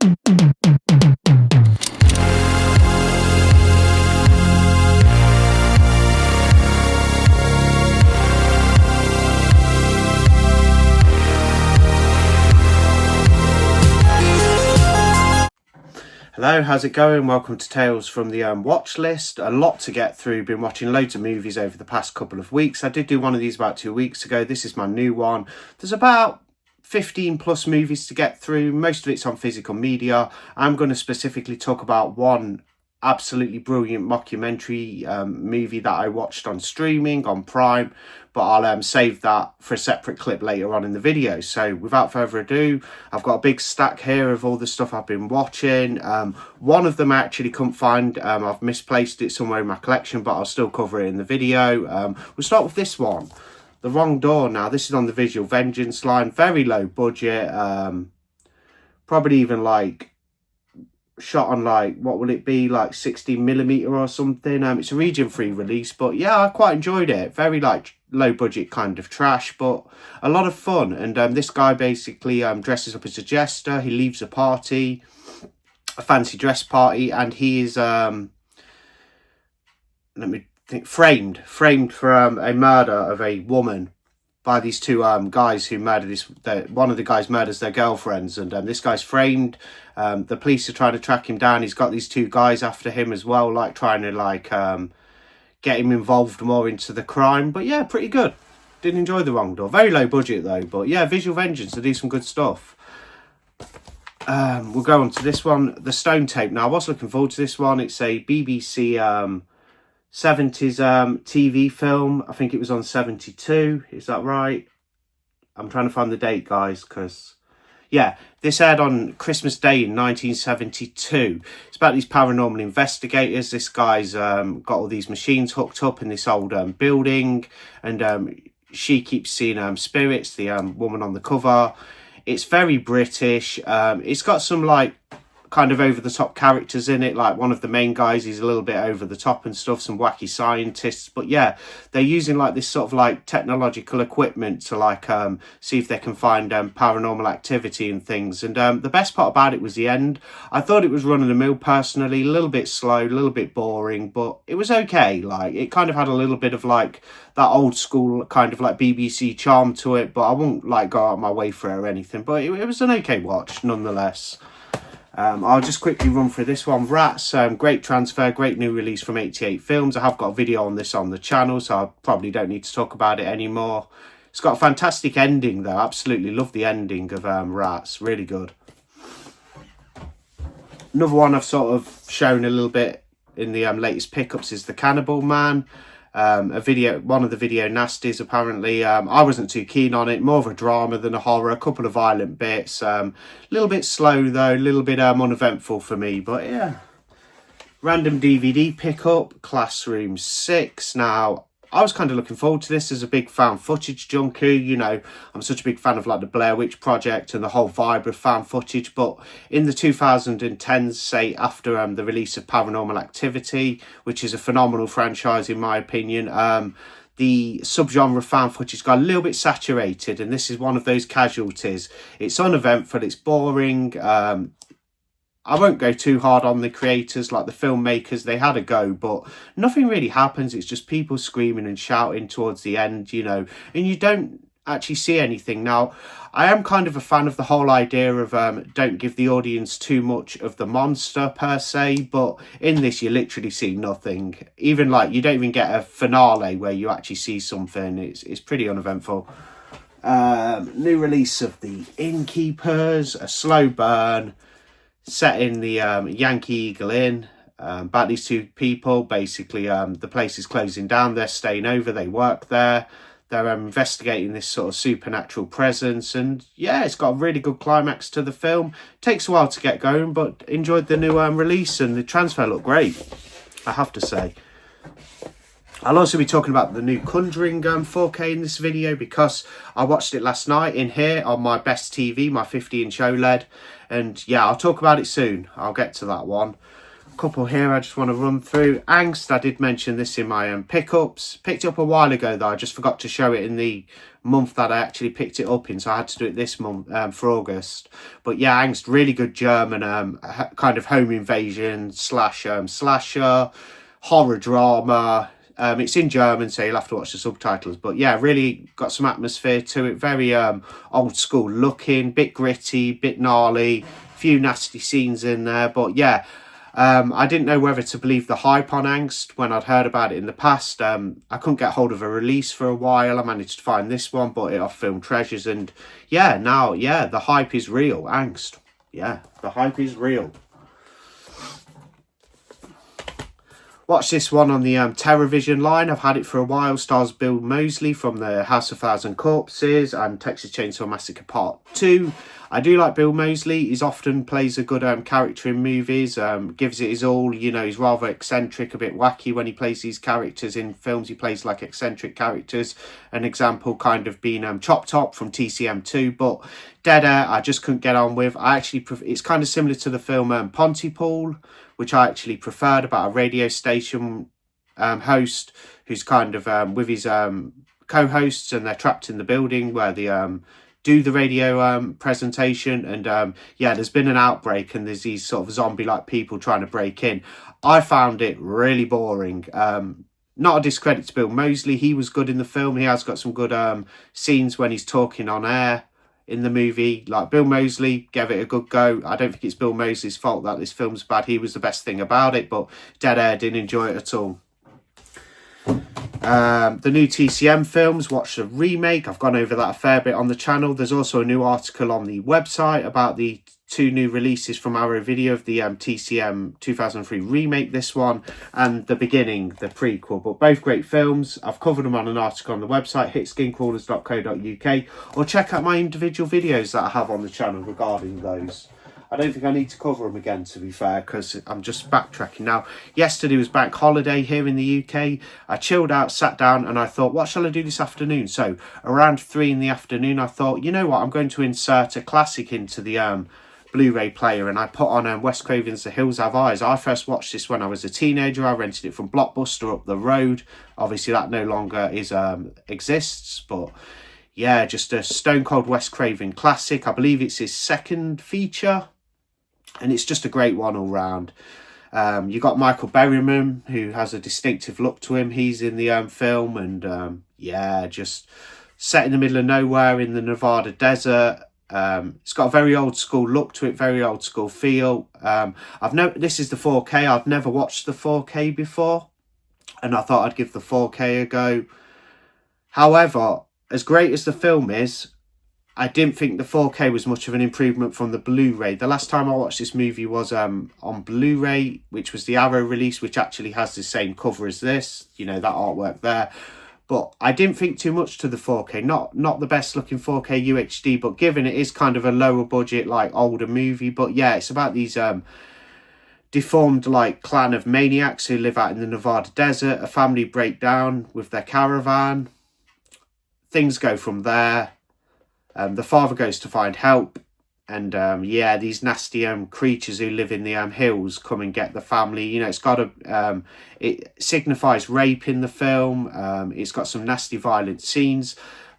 Hello, how's it going? Welcome to Tales from the Watchlist. A lot to get through. Been watching loads of movies over the past couple of weeks. I did do one of these about 2 weeks ago. This is my new one. There's about 15 plus movies to get through. Most of it's on physical media. I'm going to specifically talk about one absolutely brilliant mockumentary movie that I watched on streaming on Prime, but I'll save that for a separate clip later on in the video. So without further ado, I've got a big stack here of all the stuff I've been watching. One of them I actually couldn't find. I've misplaced it somewhere in my collection, but I'll still cover it in the video. We'll start with this one, The Wrong Door. Now this is on the Visual Vengeance line, very low budget, probably even like shot on like, what will it be, like 16mm or something. It's a region 3 release, but yeah, I quite enjoyed it. Very like low budget kind of trash, but a lot of fun. And this guy basically dresses up as a jester. He leaves a party, a fancy dress party, and he is let me think, framed for a murder of a woman by these two guys who murdered one of the guys murders their girlfriends, and this guy's framed. The police are trying to track him down. He's got these two guys after him as well, like trying to like get him involved more into the crime. But yeah, pretty good. Did enjoy The Wrong Door. Very low budget though, but yeah, Visual Vengeance, they do some good stuff. We'll go on to this one, The Stone Tape. Now I was looking forward to this one. It's a BBC 70s TV film. I think it was on 72. Is that right? I'm trying to find the date, guys, because yeah, this aired on Christmas Day in 1972. It's about these paranormal investigators. This guy's got all these machines hooked up in this old building, and she keeps seeing spirits, the woman on the cover. It's very British. It's got some like kind of over the top characters in it, like one of the main guys, he's a little bit over the top and stuff, some wacky scientists. But yeah, they're using like this sort of like technological equipment to like see if they can find paranormal activity and things. And the best part about it was the end. I thought it was run of the mill personally, a little bit slow, a little bit boring, but it was okay. Like it kind of had a little bit of like that old school kind of like BBC charm to it, but I won't like go out of my way for it or anything. But it was an okay watch nonetheless. I'll just quickly run through this one. Rats, great transfer, great new release from 88 Films. I have got a video on this on the channel, so I probably don't need to talk about it anymore. It's got a fantastic ending though. Absolutely love the ending of Rats, really good. Another one I've sort of shown a little bit in the latest pickups is The Cannibal Man. One of the video nasties apparently. I wasn't too keen on it, more of a drama than a horror, a couple of violent bits, a little bit slow though, a little bit uneventful for me, but yeah. Random DVD pickup, Classroom 6. Now I was kind of looking forward to this as a big found footage junkie. You know, I'm such a big fan of like the Blair Witch Project and the whole vibe of found footage. But in the 2010s, say after the release of Paranormal Activity, which is a phenomenal franchise in my opinion, the subgenre found footage got a little bit saturated, and this is one of those casualties. It's uneventful, it's boring. I won't go too hard on the creators, like the filmmakers, they had a go, but nothing really happens. It's just people screaming and shouting towards the end, you know, and you don't actually see anything. Now, I am kind of a fan of the whole idea of don't give the audience too much of the monster per se, but in this you literally see nothing. Even like, you don't even get a finale where you actually see something. It's pretty uneventful. New release of The Innkeepers, a slow burn, set in the Yankee Eagle Inn, about these two people. Basically, the place is closing down, they're staying over, they work there, they're investigating this sort of supernatural presence, and yeah, it's got a really good climax to the film. Takes a while to get going, but enjoyed the new release, and the transfer looked great, I have to say. I'll also be talking about the new Conjuring 4K in this video, because I watched it last night in here on my best TV, my 50-inch OLED. And yeah, I'll talk about it soon. I'll get to that one. Couple here I just want to run through. Angst, I did mention this in my pickups. Picked it up a while ago though. I just forgot to show it in the month that I actually picked it up in, so I had to do it this month for August. But yeah, Angst, really good German kind of home invasion slash slasher horror drama. It's in German, so you'll have to watch the subtitles. But yeah, really got some atmosphere to it. Very old school looking, bit gritty, bit gnarly, few nasty scenes in there. But yeah, I didn't know whether to believe the hype on Angst when I'd heard about it in the past. I couldn't get hold of a release for a while. I managed to find this one, bought it off Film Treasures, and yeah, now, yeah, the hype is real. Angst. Yeah, the hype is real. Watch this one on the Terrorvision line. I've had it for a while. Stars Bill Moseley from the House of Thousand Corpses and Texas Chainsaw Massacre Part 2. I do like Bill Moseley. He's often plays a good character in movies. Gives it his all. You know, he's rather eccentric, a bit wacky when he plays these characters in films. He plays like eccentric characters. An example kind of being Chop Top from TCM2. But Dead Air, I just couldn't get on with. I actually it's kind of similar to the film Pontypool, which I actually preferred, about a radio station host who's kind of with his co-hosts, and they're trapped in the building where they do the radio presentation, and yeah, there's been an outbreak and there's these sort of zombie-like people trying to break in. I found it really boring. Not a discredit to Bill Moseley, he was good in the film. He has got some good scenes when he's talking on air in the movie. Like, Bill Moseley gave it a good go. I don't think it's Bill Moseley's fault that this film's bad. He was the best thing about it, but Dead Air didn't enjoy it at all. The new TCM films, watch the remake. I've gone over that a fair bit on the channel. There's also a new article on the website about the 2 new releases from Arrow Video of the TCM 2003 remake, this one, and The Beginning, the prequel. But both great films. I've covered them on an article on the website, hitskincrawlers.co.uk, or check out my individual videos that I have on the channel regarding those. I don't think I need to cover them again, to be fair, because I'm just backtracking now. Yesterday was bank holiday here in the UK. I chilled out, sat down, and I thought, what shall I do this afternoon? So around 3 in the afternoon, I thought, you know what, I'm going to insert a classic into the Blu-ray player, and I put on Wes Craven's The Hills Have Eyes. I first watched this when I was a teenager. I rented it from Blockbuster up the road. Obviously, that no longer exists, but yeah, just a stone cold Wes Craven classic. I believe it's his second feature, and it's just a great one all round. You got Michael Berryman, who has a distinctive look to him. He's in the film, and yeah, just set in the middle of nowhere in the Nevada desert. It's got a very old school look to it, very old school feel. This is the 4K. I've never watched the 4K before, and I thought I'd give the 4K a go. However, as great as the film is, I didn't think the 4K was much of an improvement from the Blu-ray. The last time I watched this movie was on Blu-ray, which was the Arrow release, which actually has the same cover as this, you know, that artwork there. But I didn't think too much to the 4K. Not the best looking 4K UHD, but given it is kind of a lower budget, like older movie. But yeah, it's about these deformed like clan of maniacs who live out in the Nevada desert. A family break down with their caravan. Things go from there. The father goes to find help, and yeah, these nasty creatures who live in the hills come and get the family. You know, it's got a it signifies rape in the film. It's got some nasty violent scenes.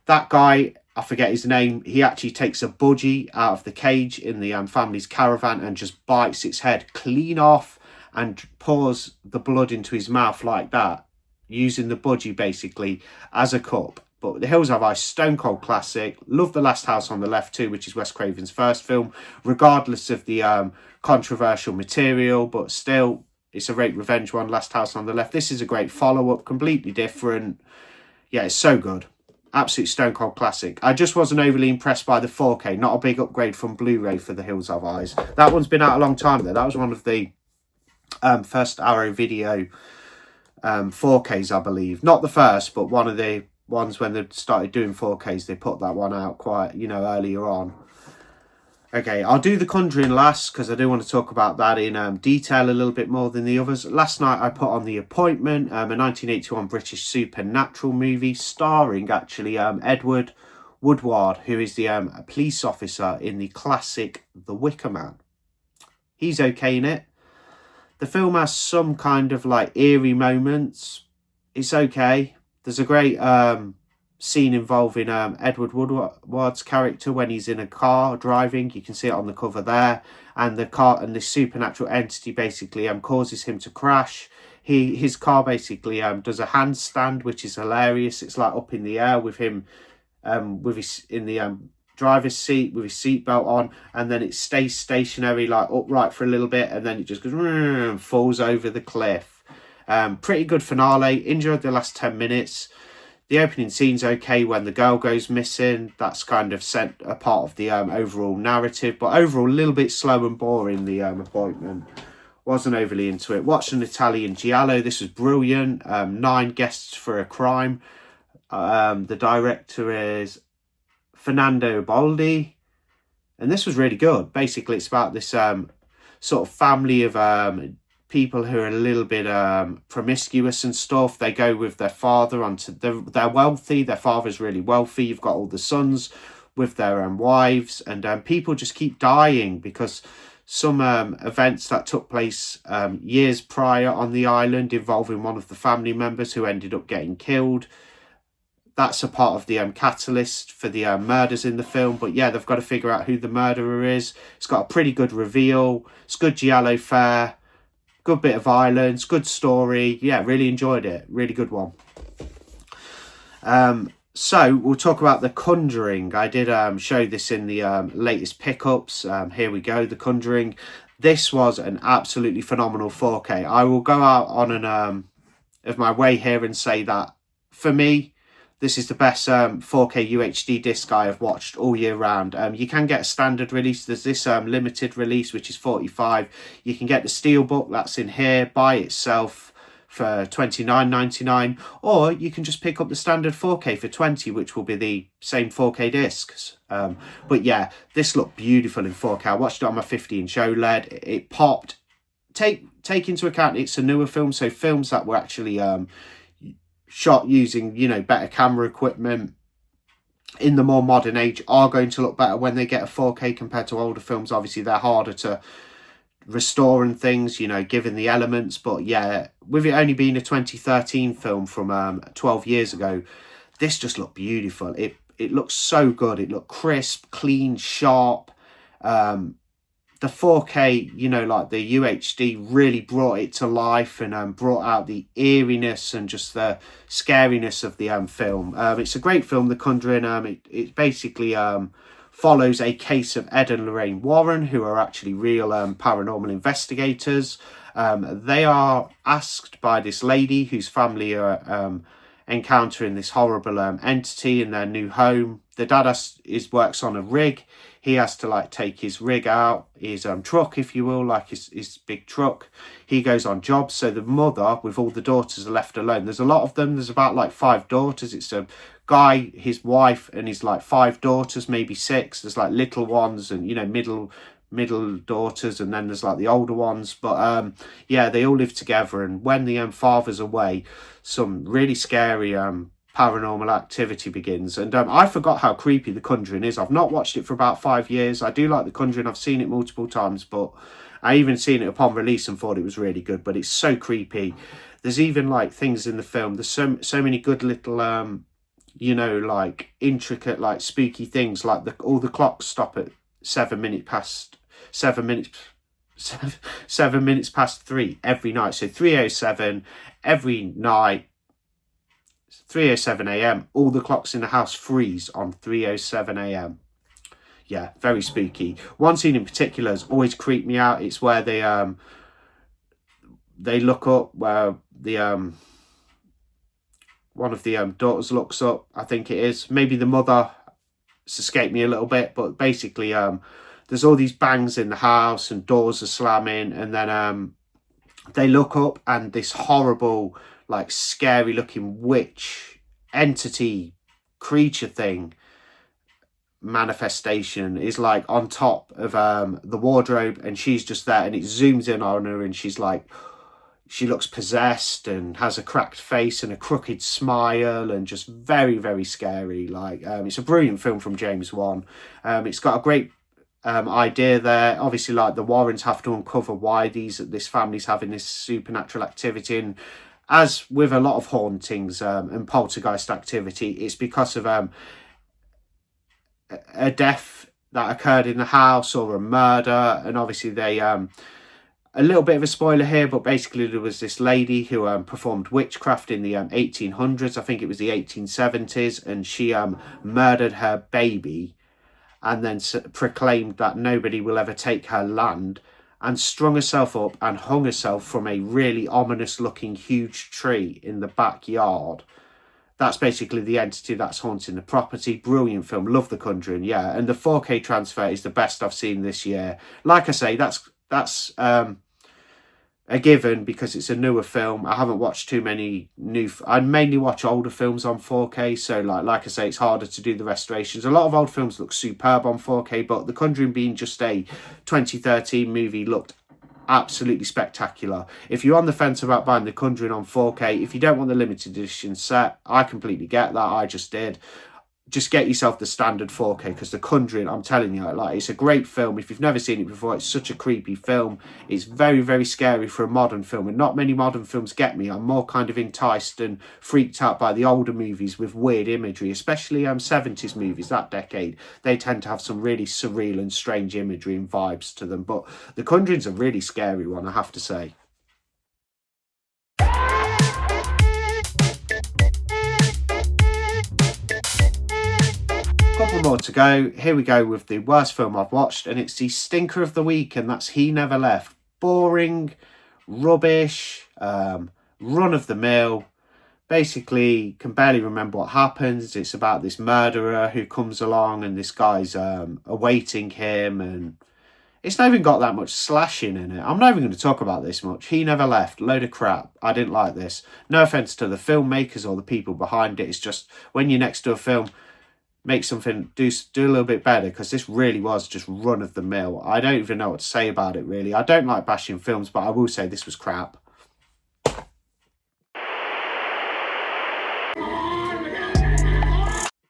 That guy, I forget his name, he actually takes a budgie out of the cage in the family's caravan and just bites its head clean off and pours the blood into his mouth like that, using the budgie basically as a cup. But The Hills Have Eyes, stone cold classic. Love The Last House on the Left too, which is Wes Craven's first film, regardless of the controversial material, but still, it's a great revenge one, Last House on the Left. This is a great follow-up, completely different. Yeah, it's so good. Absolute stone cold classic. I just wasn't overly impressed by the 4K. Not a big upgrade from Blu-ray for The Hills Have Eyes. That one's been out a long time though. That was one of the first Arrow Video 4Ks, I believe. Not the first, but one of the ones when they started doing 4Ks, they put that one out quite, you know, earlier on. Okay, I'll do The Conjuring last because I do want to talk about that in detail a little bit more than the others. Last night I put on The Appointment, a 1981 British supernatural movie starring actually Edward Woodward, who is the police officer in the classic The Wicker Man. He's okay in it. The film has some kind of like eerie moments. It's okay. There's a great scene involving Edward Woodward's character when he's in a car driving. You can see it on the cover there, and the car and this supernatural entity basically causes him to crash. His car basically does a handstand, which is hilarious. It's like up in the air with him with his in the driver's seat with his seatbelt on, and then it stays stationary, like upright for a little bit, and then it just goes and falls over the cliff. Pretty good finale. Enjoyed the last 10 minutes. The opening scene's okay when the girl goes missing. That's kind of sent a part of the overall narrative, but overall a little bit slow and boring, the appointment. Wasn't overly into it. Watched an Italian giallo. This was brilliant. 9 guests for a crime. The director is Fernando Boldi, and this was really good. Basically, it's about this sort of family of people who are a little bit promiscuous and stuff. They go with their father onto they're wealthy. Their father's really wealthy. You've got all the sons with their wives, and people just keep dying because some events that took place years prior on the island involving one of the family members who ended up getting killed. That's a part of the catalyst for the murders in the film. But yeah, they've got to figure out who the murderer is. It's got a pretty good reveal. It's good giallo fare. Good bit of violence. Good story. Yeah, really enjoyed it. Really good one. So we'll talk about The Conjuring. I did show this in the latest pickups. Here we go, The Conjuring. This was an absolutely phenomenal 4K. I will go out on an of my way here and say that for me, this is the best 4K UHD disc I have watched all year round. You can get a standard release. There's this limited release, which is 45. You can get the steelbook that's in here by itself for $29.99, or you can just pick up the standard 4K for $20, which will be the same 4K discs. But yeah, this looked beautiful in 4K. I watched it on my 50-inch OLED. It popped. Take into account it's a newer film, so films that were actually shot using, you know, better camera equipment in the more modern age are going to look better when they get a 4K compared to older films. Obviously, they're harder to restore and things, you know, given the elements. But yeah, with it only being a 2013 film from 12 years ago, this just looked beautiful. It looks so good. It looked crisp, clean, sharp. The 4K, you know, like the UHD really brought it to life and brought out the eeriness and just the scariness of the film. It's a great film, The Conjuring. It basically follows a case of Ed and Lorraine Warren, who are actually real paranormal investigators. They are asked by this lady whose family are encountering this horrible entity in their new home. The dad works on a rig. He has to like take his rig out, his truck, if you will, like his big truck. He goes on jobs. So the mother with all the daughters are left alone. There's a lot of them. There's about like 5 daughters. It's a guy, his wife, and his like 5 daughters, maybe 6. There's like little ones and, you know, middle daughters, and then there's like the older ones. But yeah, they all live together. And when the father's away, some really scary paranormal activity begins. And I forgot how creepy The Conjuring is. I've not watched it for about 5 years. I do like The Conjuring. I've seen it multiple times, but I even seen it upon release and thought it was really good. But it's so creepy. There's even like things in the film. There's so many good little you know, like intricate, like spooky things. Like all the clocks stop at 7 minutes past 3 every night. So 3:07 every night. 3:07 a.m. All the clocks in the house freeze on 3:07 a.m. Yeah, very spooky. One scene in particular has always creeped me out. It's where they look up, where the one of the daughters looks up. I think it is maybe the mother. It's escaped me a little bit, but basically there's all these bangs in the house and doors are slamming, and then they look up and this horrible, like scary looking witch entity creature thing manifestation is like on top of the wardrobe, and she's just there, and it zooms in on her, and she's like, she looks possessed and has a cracked face and a crooked smile, and just very, very scary. Like it's a brilliant film from James Wan. It's got a great idea there. Obviously, like, the Warrens have to uncover why this family's having this supernatural activity, and as with a lot of hauntings and poltergeist activity, it's because of a death that occurred in the house or a murder. And obviously they a little bit of a spoiler here, but basically there was this lady who performed witchcraft in the 1800s. I think it was the 1870s, and she murdered her baby and then proclaimed that nobody will ever take her land, and strung herself up and hung herself from a really ominous looking huge tree in the backyard. That's basically the entity that's haunting the property. Brilliant film. Love The Conjuring, yeah. And the 4K transfer is the best I've seen this year. Like I say, that's a given because it's a newer film. I haven't watched too many I mainly watch older films on 4K, so like I say, it's harder to do the restorations. A lot of old films look superb on 4K, but The Conjuring, being just a 2013 movie, looked absolutely spectacular. If you're on the fence about buying The Conjuring on 4K, if you don't want the limited edition set, I completely get that. I just did. Just get yourself the standard 4K, because The Conjuring, I'm telling you, like, it's a great film. If you've never seen it before, it's such a creepy film. It's very, very scary for a modern film, and not many modern films get me. I'm more kind of enticed and freaked out by the older movies with weird imagery, especially 70s movies, that decade. They tend to have some really surreal and strange imagery and vibes to them. But The Conjuring's a really scary one, I have to say. Couple more to go. Here we go with the worst film I've watched, and it's the stinker of the week, and that's He Never Left. Boring, rubbish, run of the mill. Basically, can barely remember what happens. It's about this murderer who comes along, and this guy's awaiting him, and it's not even got that much slashing in it. I'm not even going to talk about this much. He Never Left. Load of crap. I didn't like this. No offense to the filmmakers or the people behind it. It's just, when you're next to a film, make something, do a little bit better, because this really was just run of the mill. I don't even know what to say about it, really. I don't like bashing films, but I will say this was crap.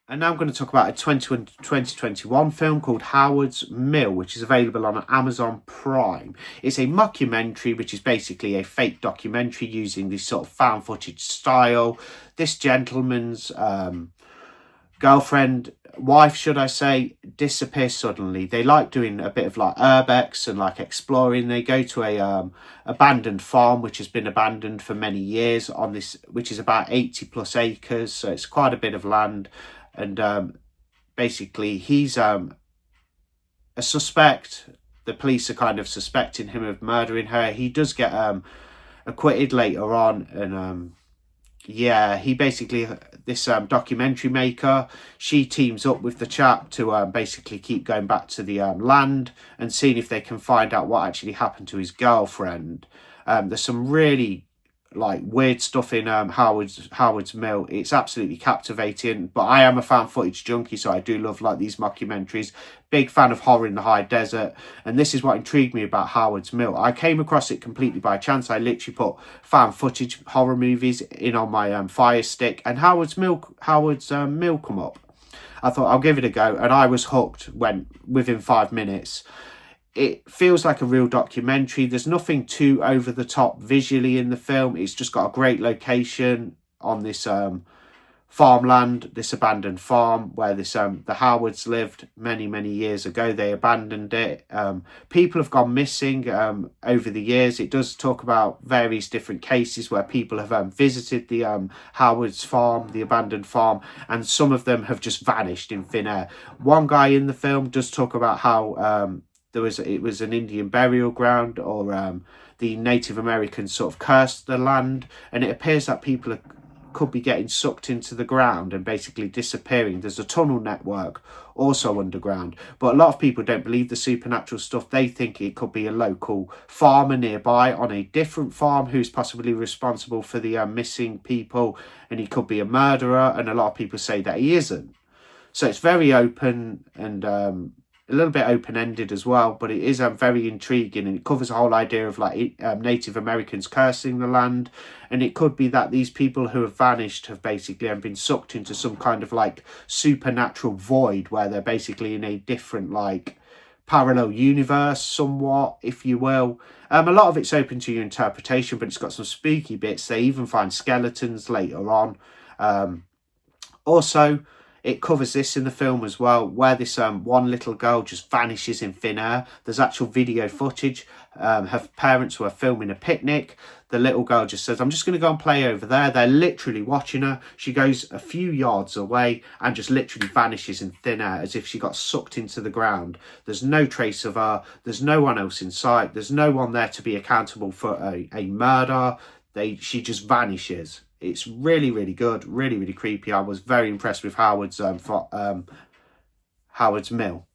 And now I'm going to talk about a 2021 film called Howard's Mill, which is available on Amazon Prime. It's a mockumentary, which is basically a fake documentary using this sort of found footage style. This gentleman's wife, should I say, disappears suddenly. They like doing a bit of like urbex and like exploring. They go to a abandoned farm, which has been abandoned for many years, on this, which is about 80 plus acres, so it's quite a bit of land. And basically he's a suspect. The police are kind of suspecting him of murdering her. He does get acquitted later on, and yeah, he basically, this documentary maker, she teams up with the chap to basically keep going back to the land and seeing if they can find out what actually happened to his girlfriend. There's some really like weird stuff in Howard's Mill. It's absolutely captivating, but I am a found footage junkie, so I do love like these mockumentaries. Big fan of horror in the high desert, and this is what intrigued me about Howard's Mill. I came across it completely by chance. I literally put found footage horror movies in on my Fire Stick, and Howard's Mill come up. I thought I'll give it a go, and I was hooked within 5 minutes. It feels like a real documentary. There's nothing too over the top visually in the film. It's just got a great location on this farmland, this abandoned farm where this the Howards lived many years ago. They abandoned it. People have gone missing over the years. It does talk about various different cases where people have visited the Howards farm, the abandoned farm, and some of them have just vanished in thin air. One guy in the film does talk about how it was an Indian burial ground, or the Native Americans sort of cursed the land, and it appears that people could be getting sucked into the ground and basically disappearing. There's a tunnel network also underground, but a lot of people don't believe the supernatural stuff. They think it could be a local farmer nearby on a different farm who's possibly responsible for the missing people, and he could be a murderer, and a lot of people say that he isn't. So it's very open and a little bit open-ended as well, but it is very intriguing, and it covers the whole idea of like Native Americans cursing the land, and it could be that these people who have vanished have basically been sucked into some kind of like supernatural void where they're basically in a different like parallel universe somewhat, if you will. A lot of it's open to your interpretation, but it's got some spooky bits. They even find skeletons later on. Also, it covers this in the film as well, where this one little girl just vanishes in thin air. There's actual video footage. Her parents were filming a picnic. The little girl just says, I'm just going to go and play over there. They're literally watching her. She goes a few yards away and just literally vanishes in thin air as if she got sucked into the ground. There's no trace of her. There's no one else in sight. There's no one there to be accountable for a murder. She just vanishes. It's really, really good, really, really creepy. I was very impressed with Howard's Mill,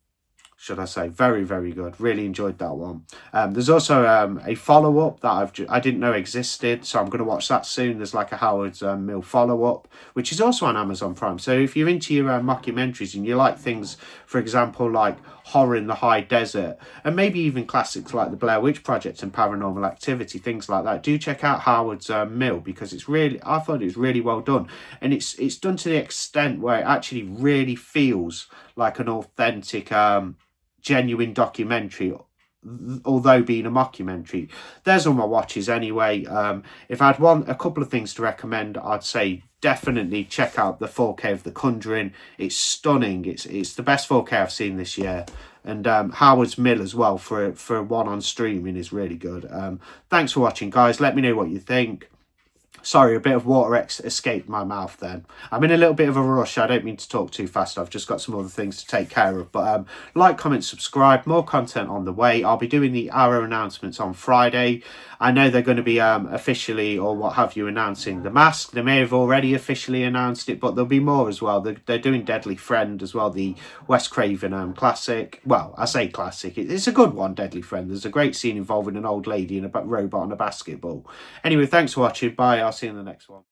should I say. Very, very good. Really enjoyed that one. There's also a follow-up that I didn't know existed, so I'm going to watch that soon. There's like a Howard's Mill follow-up, which is also on Amazon Prime. So if you're into your mockumentaries and you like things, for example, like horror in the high desert, and maybe even classics like the Blair Witch Project and Paranormal Activity, things like that, do check out Howard's Mill, because it's really, I thought it was really well done, and it's done to the extent where it actually really feels like an authentic genuine documentary, although being a mockumentary. There's all my watches anyway. If I had a couple of things to recommend, I'd say definitely check out the 4K of The Conjuring. It's stunning. It's the best 4K I've seen this year. And Howard's Mill as well for one on streaming is really good. Thanks for watching, guys. Let me know what you think. Sorry, a bit of water escaped my mouth then. I'm in a little bit of a rush. I don't mean to talk too fast. I've just got some other things to take care of. But like, comment, subscribe. More content on the way. I'll be doing the Arrow announcements on Friday. I know they're going to be officially, or what have you, announcing The Mask. They may have already officially announced it, but there'll be more as well. They're doing Deadly Friend as well, the Wes Craven classic. Well, I say classic. It's a good one, Deadly Friend. There's a great scene involving an old lady and a robot on a basketball. Anyway, thanks for watching. Bye. I'll see you in the next one.